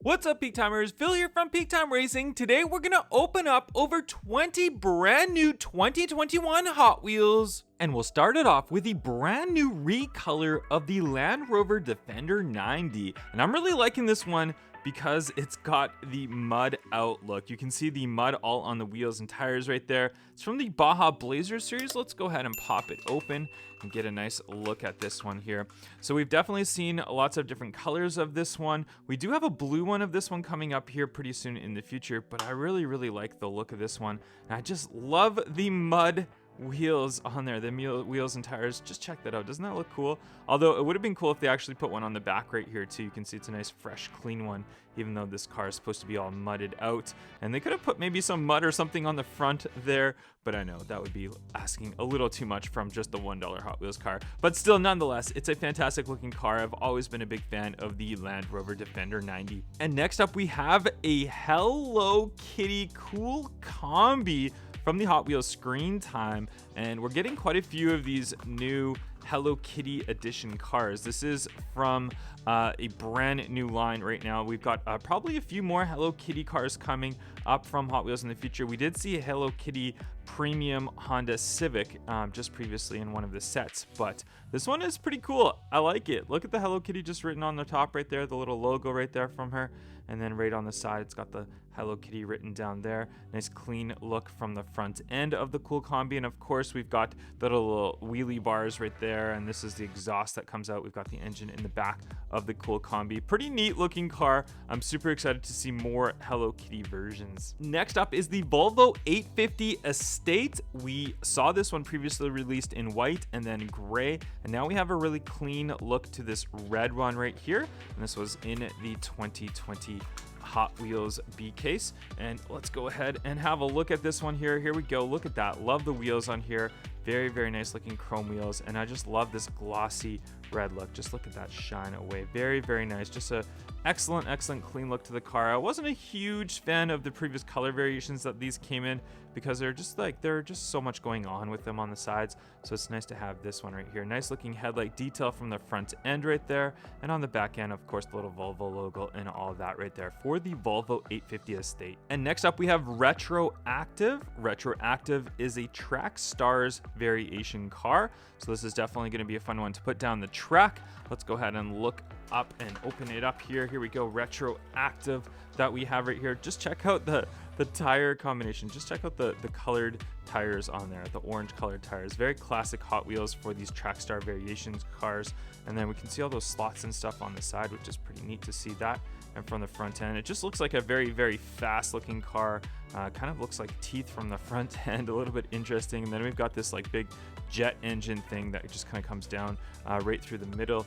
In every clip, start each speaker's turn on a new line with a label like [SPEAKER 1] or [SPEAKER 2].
[SPEAKER 1] What's up, Peak Timers? Phil here from Peak Time Racing. Today we're gonna open up over 20 brand new 2021 Hot Wheels. And we'll start it off with the brand new recolor of the Land Rover Defender 90. And I'm really liking this one because it's got the mud out look. You can see the mud all on the wheels and tires right there. It's from the Baja Blazer series. Let's go ahead and pop it open and get a nice look at this one here. So we've definitely seen lots of different colors of this one. We do have a blue one of this one coming up here pretty soon in the future, but I really like the look of this one. And I just love the mud wheels on there, the wheels and tires. Just check that out. Doesn't that look cool? Although it would have been cool if they actually put one on the back right here too. You can see it's a nice fresh clean one, even though this car is supposed to be all mudded out. And they could have put maybe some mud or something on the front there, but I know that would be asking a little too much from just the $1 Hot Wheels car. But still, nonetheless, it's a fantastic looking car. I've always been a big fan of the Land Rover Defender 90. And next up we have a Hello Kitty KOOL Kombi from the Hot Wheels Screen Time, and we're getting quite a few of these new Hello Kitty edition cars. This is from a brand new line right now. We've got probably a few more Hello Kitty cars coming up from Hot Wheels in the future. We did see a Hello Kitty premium Honda Civic just previously in one of the sets, but this one is pretty cool. I like it. Look at the Hello Kitty just written on the top right there, the little logo right there from her, and then right on the side it's got the Hello Kitty written down there. Nice clean look from the front end of the KOOL Kombi, and of course we've got the little wheelie bars right there, and this is the exhaust that comes out. We've got the engine in the back of the KOOL Kombi. Pretty neat looking car. I'm super excited to see more Hello Kitty versions. Next up is the Volvo 850 Estate. We saw this one previously released in white and then gray, and now we have a really clean look to this red one right here, and this was in the 2020 Hot Wheels B case. And let's go ahead and have a look at this one here. Here we go. Look at that. Love the wheels on here. Very nice looking chrome wheels, and I just love this glossy red look. Just look at that shine away. Very nice. Just a excellent clean look to the car. I wasn't a huge fan of the previous color variations that these came in because they're just so much going on with them on the sides, so it's nice to have this one right here. Nice looking headlight detail from the front end right there, and on the back end of course the little Volvo logo and all of that right there for the Volvo 850 Estate. And next up we have Retroactive. Retroactive is a Track Stars variation car, so this is definitely going to be a fun one to put down the track. Let's go ahead and look up and open it up here. Here we go. Retroactive that we have right here. Just check out the tire combination. Just check out the colored tires on there, the orange colored tires. Very classic Hot Wheels for these Trackstar variations cars. And then we can see all those slots and stuff on the side, which is pretty neat to see that. And from the front end, it just looks like a very fast looking car. Kind of looks like teeth from the front end, a little bit interesting. And then we've got this like big jet engine thing that just kind of comes down right through the middle,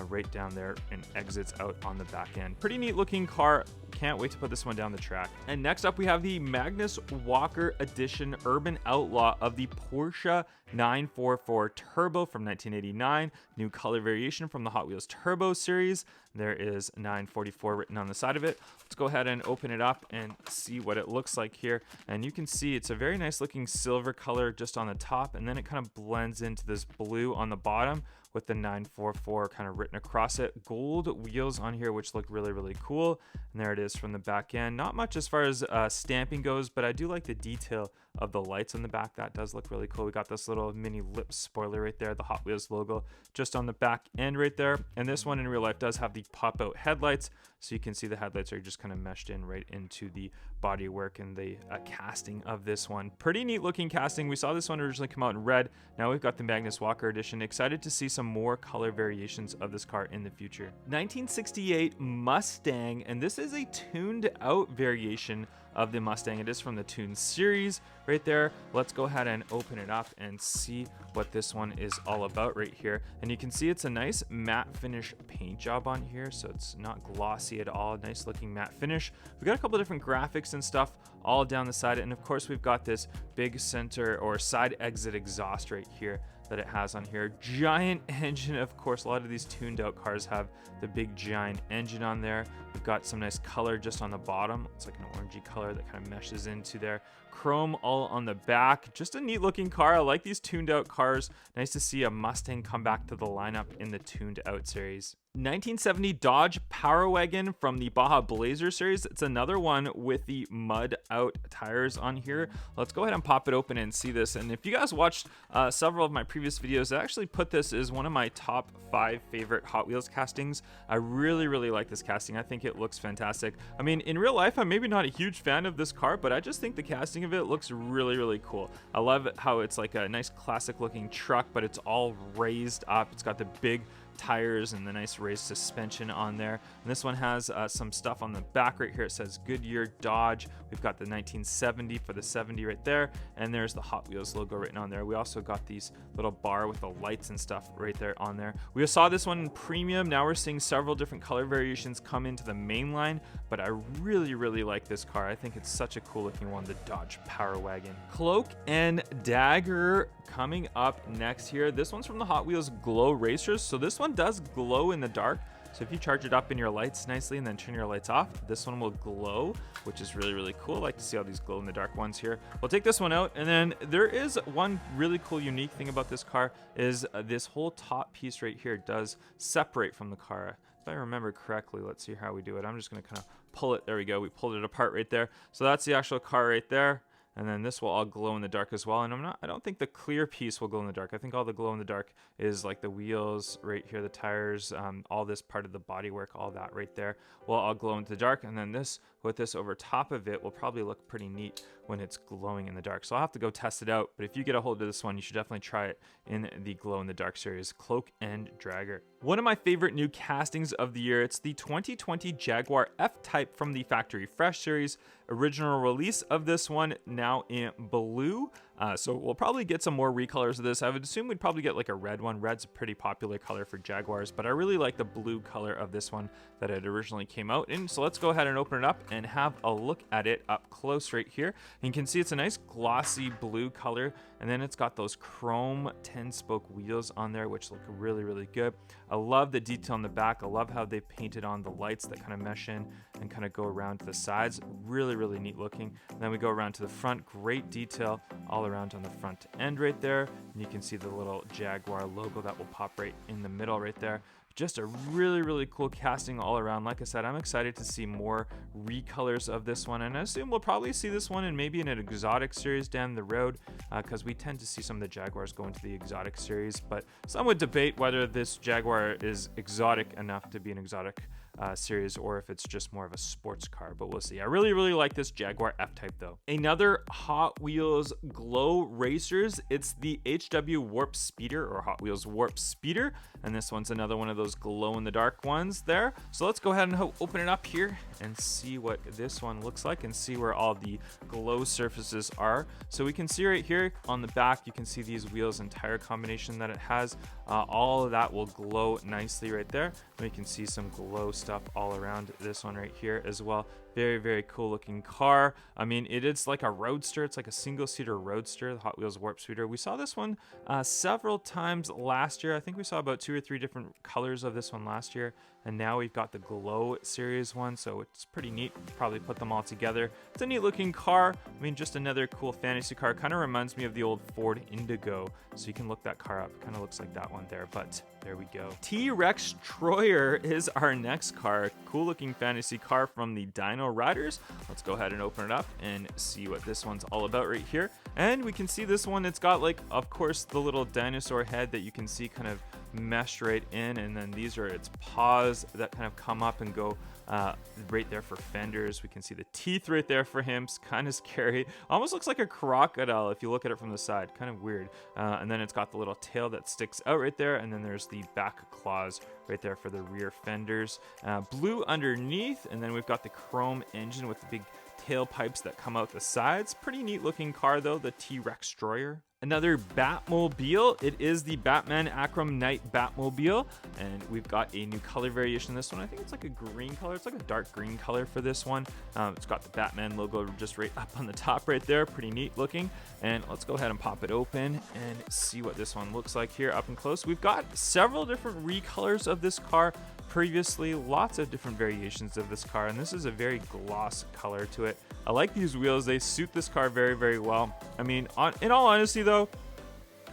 [SPEAKER 1] right down there, and exits out on the back end. Pretty neat looking car. Can't wait to put this one down the track. And next up we have the Magnus Walker Edition Urban Outlaw of the Porsche 944 Turbo from 1989. New color variation from the Hot Wheels Turbo series. There is 944 written on the side of it. Let's go ahead and open it up and see what it looks like here. And you can see it's a very nice looking silver color just on the top, and then it kind of blends into this blue on the bottom with the 944 kind of written across it. Gold wheels on here, which look really cool. And there it is from the back end. Not much as far as stamping goes, but I do like the detail of the lights on the back. That does look really cool. We got this little mini lip spoiler right there, the Hot Wheels logo just on the back end right there. And this one in real life does have the pop out headlights, so you can see the headlights are just kind of meshed in right into the bodywork and the casting of this one. Pretty neat looking casting. We saw this one originally come out in red. Now we've got the Magnus Walker edition. Excited to see some more color variations of this car in the future. 1968 Mustang, and this is a tuned out variation of the Mustang. It is from the Tuned series right there. Let's go ahead and open it up and see what this one is all about right here. And you can see it's a nice matte finish paint job on here, so it's not glossy at all. Nice looking matte finish. We've got a couple different graphics and stuff all down the side, and of course we've got this big center or side exit exhaust right here that it has on here. Giant engine, of course. A lot of these tuned out cars have the big giant engine on there. We've got some nice color just on the bottom. It's like an orangey color that kind of meshes into there. Chrome all on the back. Just a neat looking car. I like these tuned out cars. Nice to see a Mustang come back to the lineup in the tuned out series. 1970 Dodge Power Wagon from the Baja Blazer series. It's another one with the mud out tires on here. Let's go ahead and pop it open and see this. And if you guys watched several of my previous videos, I actually put this as one of my top 5 favorite Hot Wheels castings. I really like this casting. I think it looks fantastic. I mean, in real life, I'm maybe not a huge fan of this car, but I just think the casting of it looks really cool. I love how it's like a nice classic looking truck, but it's all raised up. It's got the big tires and the nice raised suspension on there. And this one has some stuff on the back right here. It says Goodyear Dodge. We've got the 1970 for the 70 right there, and there's the Hot Wheels logo written on there. We also got these little bar with the lights and stuff right there on there. We saw this one in premium. Now we're seeing several different color variations come into the main line, but I really like this car. I think it's such a cool looking one, the Dodge Power Wagon. CLOAK and Dagger coming up next here. This one's from the Hot Wheels Glow Racers. So this one does glow in the dark. So if you charge it up in your lights nicely and then turn your lights off, this one will glow, which is really cool. I like to see all these glow in the dark ones here. We'll take this one out, and then there is one really cool unique thing about this car is this whole top piece right here does separate from the car. If I remember correctly, let's see how we do it. I'm just going to kind of pull it. There we go. We pulled it apart right there. So that's the actual car right there. And then this will all glow in the dark as well. And I don't think the clear piece will glow in the dark. I think all the glow in the dark is like the wheels right here, the tires, all this part of the bodywork, all that right there will all glow in the dark. And then this, with this over top of it, will probably look pretty neat when it's glowing in the dark. So I'll have to go test it out. But if you get a hold of this one, you should definitely try it in the glow in the dark series, CLOAK and Dagger. One of my favorite new castings of the year, it's the 2020 Jaguar F-Type from the Factory Fresh series. Original release of this one now in blue. So we'll probably get some more recolors of this. I would assume we'd probably get like a red one. Red's a pretty popular color for Jaguars, but I really like the blue color of this one that it originally came out in. So let's go ahead and open it up and have a look at it up close right here. And you can see it's a nice glossy blue color, and then it's got those chrome 10-spoke wheels on there, which look really good. I love the detail on the back. I love how they painted on the lights that kind of mesh in and kind of go around to the sides. Really neat looking. And then we go around to the front. Great detail all around on the front end right there. And you can see the little Jaguar logo that will pop right in the middle right there. Just a really cool casting all around. Like I said, I'm excited to see more recolors of this one, and I assume we'll probably see this one in maybe in an exotic series down the road, because we tend to see some of the Jaguars go into the exotic series, but some would debate whether this Jaguar is exotic enough to be an exotic series, or if it's just more of a sports car, but we'll see. I really like this Jaguar F-Type though. Another Hot Wheels Glow Racers, it's the HW Warp Speeder, or Hot Wheels Warp Speeder, and this one's another one of those glow in the dark ones there. So let's go ahead and open it up here and see what this one looks like and see where all the glow surfaces are. So we can see right here on the back, you can see these wheels and tire combination that it has. All of that will glow nicely right there. We can see some glow stuff all around this one right here as well. Very cool looking car. I mean, it is like a roadster. It's like a single-seater roadster, the Hot Wheels Warp Speeder. We saw this one several times last year. I think we saw about 2 or 3 different colors of this one last year, and now we've got the Glow series one, so it's pretty neat. Probably put them all together. It's a neat looking car. I mean, just another cool fantasy car. Kind of reminds me of the old Ford Indigo, so you can look that car up. Kind of looks like that one there, but there we go. T-REXTROYER is our next car. Cool looking fantasy car from the Dino Riders. Let's go ahead and open it up and see what this one's all about right here. And we can see this one, it's got like, of course, the little dinosaur head that you can see kind of meshed right in, and then these are its paws that kind of come up and go right there for fenders. We can see the teeth right there for him. It's kind of scary. Almost looks like a crocodile if you look at it from the side. Kind of weird. And then it's got the little tail that sticks out right there, and then there's the back claws right there for the rear fenders. Blue underneath, and then we've got the chrome engine with the big tailpipes that come out the sides. Pretty neat looking car though, the T-REXTROYER. Another Batmobile. It is the Batman Arkham Knight Batmobile, and we've got a new color variation in this one. I think it's like a green color. It's like a dark green color for this one. It's got the Batman logo just right up on the top right there. Pretty neat looking. And let's go ahead and pop it open and see what this one looks like here up and close. We've got several different recolors of this car previously, lots of different variations of this car, and this is a very gloss color to it. I like these wheels. They suit this car very well. I mean, in all honesty though,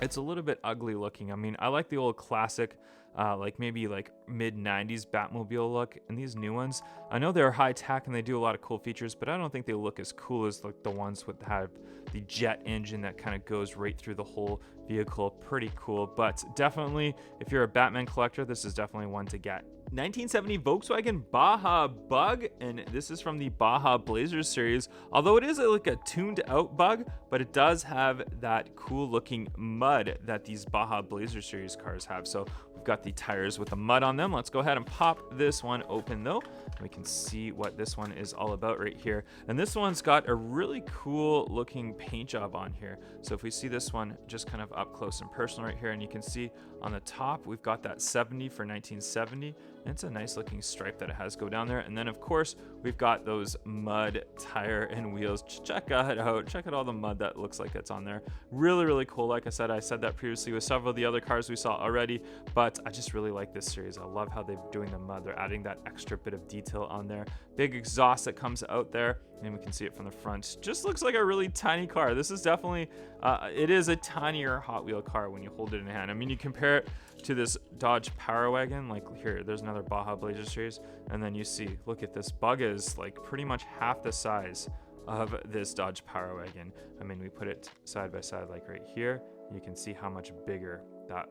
[SPEAKER 1] it's a little bit ugly looking. I mean, I like the old classic like maybe like mid 90s Batmobile look. And these new ones, I know they're high tech and they do a lot of cool features, but I don't think they look as cool as like the ones with have the jet engine that kind of goes right through the whole vehicle. Pretty cool, but definitely if you're a Batman collector, this is definitely one to get. 1970 Volkswagen Baja Bug, and this is from the Baja Blazers series. Although it is like a tuned out bug, but it does have that cool looking mud that these Baja Blazer series cars have. So we've got the tires with the mud on them. Let's go ahead and pop this one open though. We can see what this one is all about right here. And this one's got a really cool looking paint job on here. So if we see this one just kind of up close and personal right here, and you can see on the top, we've got that 70 for 1970. And it's a nice looking stripe that it has go down there. And then of course, we've got those mud tire and wheels. Check it out. Check out all the mud that looks like it's on there. Really, really cool. Like I said that previously with several of the other cars we saw already, but I just really like this series. I love how they're doing the mud. They're adding that extra bit of detail on there. Big exhaust that comes out there, and we can see it from the front. Just looks like a really tiny car. This is definitely, it is a tinier Hot Wheel car when you hold it in hand. I mean, you compare it to this Dodge Power Wagon, like here, there's another Baja Blazer series, and then you see, look at this, Bug is like pretty much half the size of this Dodge Power Wagon. I mean, we put it side by side, like right here, you can see how much bigger that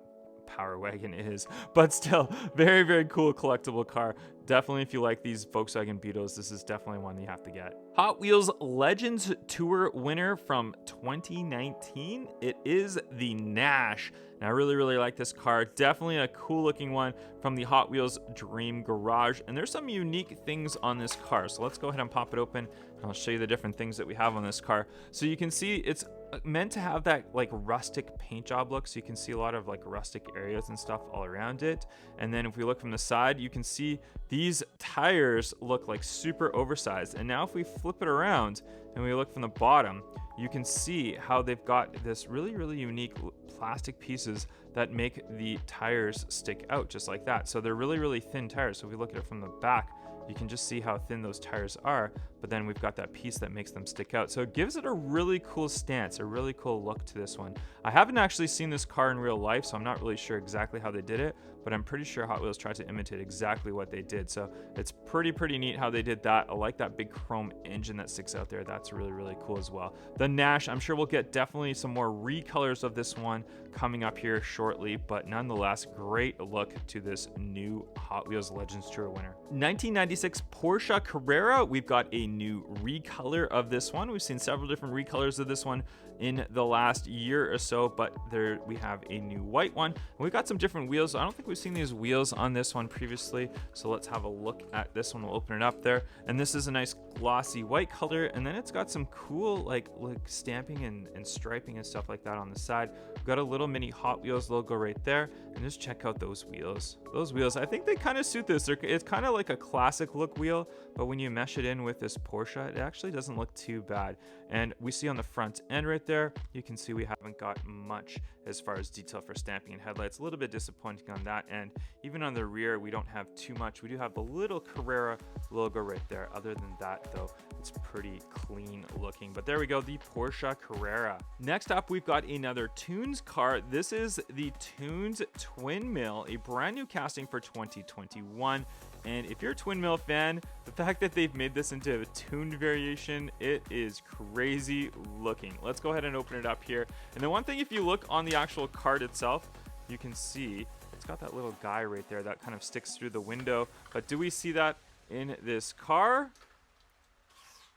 [SPEAKER 1] Power Wagon is, but still very, very cool collectible car. Definitely, if you like these Volkswagen Beetles, this is definitely one you have to get. Hot Wheels Legends Tour winner from 2019, it is the NASH. And I really, really like this car. Definitely a cool looking one from the Hot Wheels Dream Garage. And there's some unique things on this car. So let's go ahead and pop it open, and I'll show you the different things that we have on this car. So you can see it's meant to have that like rustic paint job look. So you can see a lot of like rustic areas and stuff all around it. And then if we look from the side, you can see these tires look like super oversized. And now if we flip it around and we look from the bottom, you can see how they've got this really, really unique plastic pieces that make the tires stick out just like that. So they're really, really thin tires. So if we look at it from the back, you can just see how thin those tires are, but then we've got that piece that makes them stick out. So it gives it a really cool stance, a really cool look to this one. I haven't actually seen this car in real life, so I'm not really sure exactly how they did it, but I'm pretty sure Hot Wheels tried to imitate exactly what they did. So it's pretty neat how they did that. I like that big chrome engine that sticks out there. That's really, really cool as well. The NASH, I'm sure we'll get definitely some more recolors of this one coming up here shortly, but nonetheless, great look to this new Hot Wheels Legends Tour winner. 1996 Porsche Carrera, we've got a new recolor of this one. We've seen several different recolors of this one in the last year or so, but there we have a new white one. And we've got some different wheels. I don't think we've seen these wheels on this one previously, so let's have a look at this one. We'll open it up there, and this is a nice glossy white color, and then it's got some cool like stamping and striping and stuff like that on the side. We've got a little mini Hot Wheels logo right there, and just check out those wheels. Those wheels, I think they kind of suit this. It's kind of like a classic look wheel, but when you mesh it in with this Porsche, it actually doesn't look too bad. And we see on the front end right there, you can see we haven't got much as far as detail for stamping and headlights. A little bit disappointing on that end. Even on the rear, we don't have too much. We do have the little Carrera logo right there. Other than that though, it's pretty clean looking. But there we go, the Porsche Carrera. Next up, we've got another Toons car. This is the Toons Twin Mill, a brand new casting for 2021. And if you're a Twin Mill fan, the fact that they've made this into a tuned variation, it is crazy looking. Let's go ahead and open it up here. And the one thing, if you look on the actual card itself, you can see it's got that little guy right there that kind of sticks through the window. But do we see that in this car?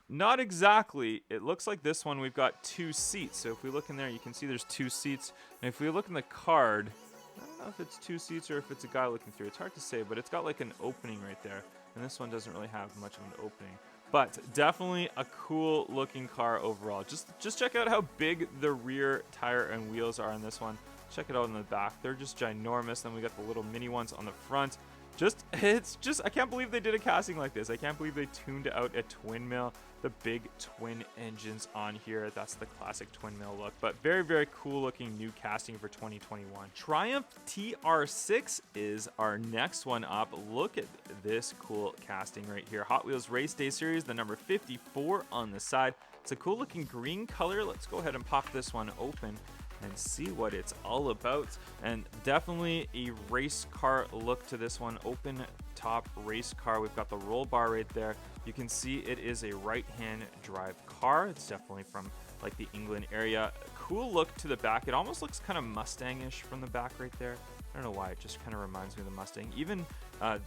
[SPEAKER 1] Not exactly. It looks like this one, we've got 2 seats. So if we look in there, you can see there's 2 seats. And if we look in the card, I don't know if it's 2 seats or if it's a guy looking through. It's hard to say, but it's got like an opening right there. And this one doesn't really have much of an opening. But definitely a cool looking car overall. Just check out how big the rear tire and wheels are on this one. Check it out in the back. They're just ginormous. Then we got the little mini ones on the front. It's just, I can't believe they did a casting like this. I can't believe they tuned out a twin mill. The big twin engines on here. That's the classic twin mill look, but very, very cool looking new casting for 2021. Triumph TR6 is our next one up. Look at this cool casting right here. Hot Wheels Race Day Series, the number 54 on the side. It's a cool looking green color. Let's go ahead and pop this one open. and see what it's all about. And definitely a race car look to this one. Open top race car. We've got the roll bar right there. You can see it is a right-hand drive car. It's definitely from like the England area. Cool look to the back. It almost looks kind of Mustang-ish from the back right there. I don't know why, it just kind of reminds me of the Mustang. Even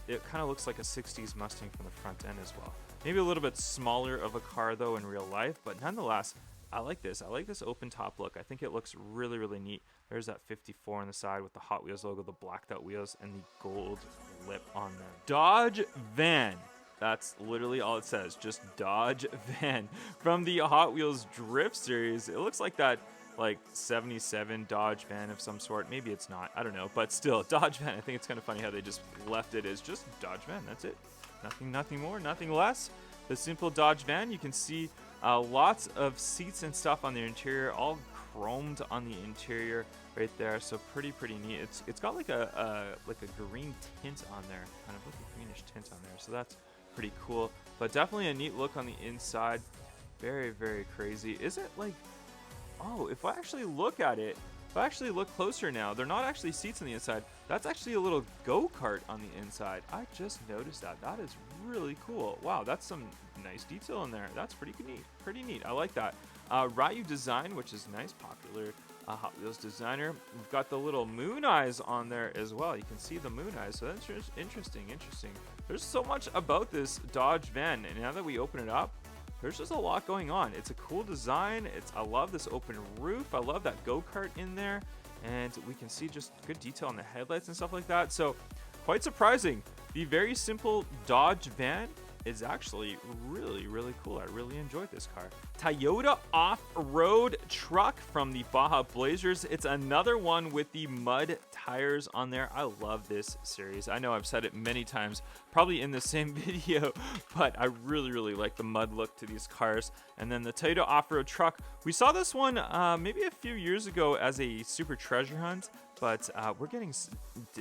[SPEAKER 1] it kind of looks like a 60s Mustang from the front end as well. Maybe a little bit smaller of a car though in real life, but nonetheless, I like this. I like this open top look. I think it looks really, really neat. There's that 54 on the side with the Hot Wheels logo, the blacked out wheels, and the gold lip on them. Dodge van. That's literally all it says, just Dodge van from the Hot Wheels Drift series. It looks like that like 77 Dodge van of some sort. Maybe it's not, I don't know, but still Dodge van. I think it's kind of funny how they just left it as just Dodge van. That's it. Nothing more, nothing less. The simple Dodge van. You can see lots of seats and stuff on the interior, all chromed on the interior right there. So pretty neat. It's got like a green tint on there, kind of like a greenish tint on there. So that's pretty cool, but definitely a neat look on the inside. Very crazy. Is it like, oh, if I actually look at it, if I actually look closer now, they're not actually seats on the inside. That's actually a little go-kart on the inside. I just noticed that. That is really cool. Wow, that's some nice detail in there. That's pretty neat. I like that. Ryu design, which is nice, popular Hot Wheels designer. We've got the little moon eyes on there as well. You can see the moon eyes, so that's just interesting. There's so much about this Dodge van, and now that we open it up, there's just a lot going on. It's a cool design. I love this open roof. I love that go-kart in there, and we can see just good detail on the headlights and stuff like that. So quite surprising. The very simple Dodge van is actually really cool. I really enjoyed this car. Toyota off-road truck from the Baja Blazers. It's another one with the mud tires on there. I love this series. I know I've said it many times, probably in the same video, but I really like the mud look to these cars. And then the Toyota off-road truck. We saw this one maybe a few years ago as a super treasure hunt, but we're getting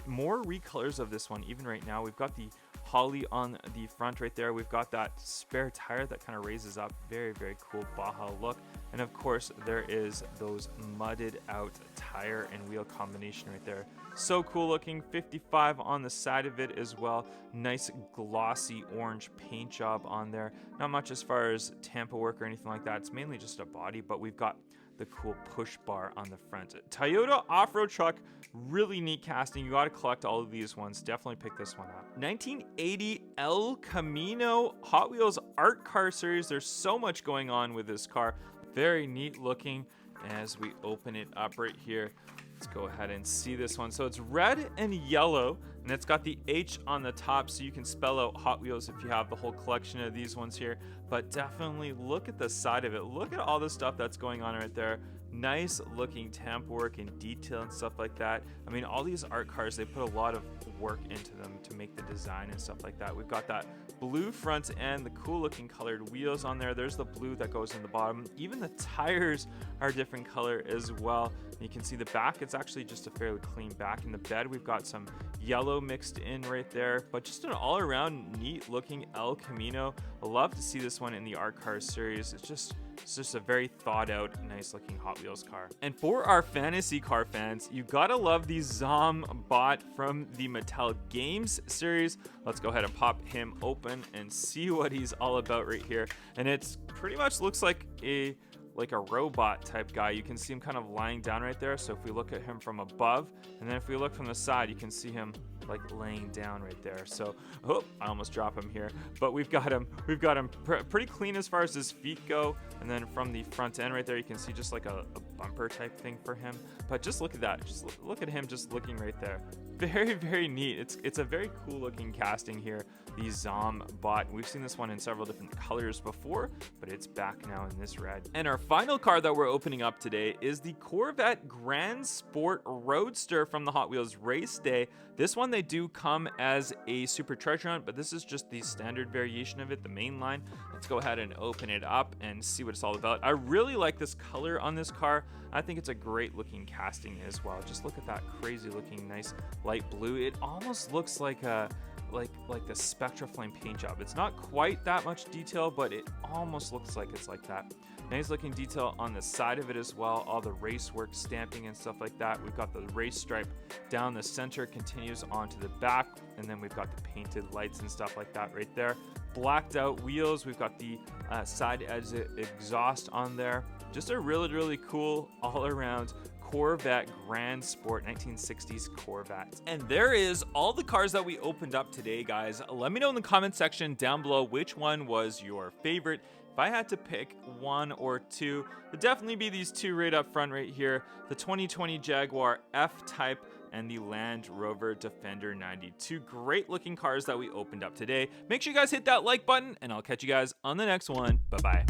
[SPEAKER 1] more recolors of this one even right now. We've got the Holly on the front right there. We've got that spare tire that kind of raises up. Very cool Baja look. And of course, there is those mudded out tire and wheel combination right there. So cool looking. 55 on the side of it as well. Nice glossy orange paint job on there. Not much as far as Tampa work or anything like that. It's mainly just a body, but we've got the cool push bar on the front. Toyota off-road truck, really neat casting. You got to collect all of these ones. Definitely pick this one up. 1980 El Camino Hot Wheels art car series. There's so much going on with this car. Very neat looking. As we open it up right here, let's go ahead and see this one. So it's red and yellow, and it's got the H on the top, so you can spell out Hot Wheels if you have the whole collection of these ones here. But definitely look at the side of it. Look at all the stuff that's going on right there. Nice looking tamp work and detail and stuff like that. I mean, all these art cars, they put a lot of work into them to make the design and stuff like that. We've got that blue front end, the cool looking colored wheels on there. There's the blue that goes in the bottom. Even the tires are a different color as well. And you can see the back, it's actually just a fairly clean back. In the bed, we've got some yellow mixed in right there, but just an all around neat looking El Camino. I love to see this one in the art cars series. It's just a very thought out, nice looking Hot Wheels car. And for our fantasy car fans, you gotta love the ZOMBOT from the Mattel Games series. Let's go ahead and pop him open and see what he's all about right here. And it's pretty much looks like a robot type guy. You can see him kind of lying down right there. So if we look at him from above, and then if we look from the side, you can see him like laying down right there. So, oh, I almost drop him here, but we've got him pretty clean as far as his feet go. And then from the front end right there, you can see just like a bumper type thing for him. But just look at that. Just look at him just looking right there. Very neat. It's a very cool looking casting here, the ZOMBOT. We've seen this one in several different colors before, but it's back now in this red. And our final car that we're opening up today is the Corvette Grand Sport Roadster from the Hot Wheels Race Day. This one, they do come as a super treasure hunt, but this is just the standard variation of it, the main line. Let's go ahead and open it up and see what it's all about. I really like this color on this car. I think it's a great looking casting as well. Just look at that crazy looking nice light blue. It almost looks like a like the Spectra Flame paint job. It's not quite that much detail, but it almost looks like it's like that. Nice looking detail on the side of it as well, all the race work stamping and stuff like that. We've got the race stripe down the center, continues onto the back, and then we've got the painted lights and stuff like that right there. Blacked out wheels, we've got the side edge exhaust on there. Just a really cool all around Corvette Grand Sport 1960s Corvette. And there is all the cars that we opened up today, guys. Let me know in the comment section down below which one was your favorite. If I had to pick one or two, it'd definitely be these two right up front right here, the 2020 Jaguar F-Type and the Land Rover Defender 92. Great looking cars that we opened up today. Make sure you guys hit that like button, and I'll catch you guys on the next one. Bye-bye.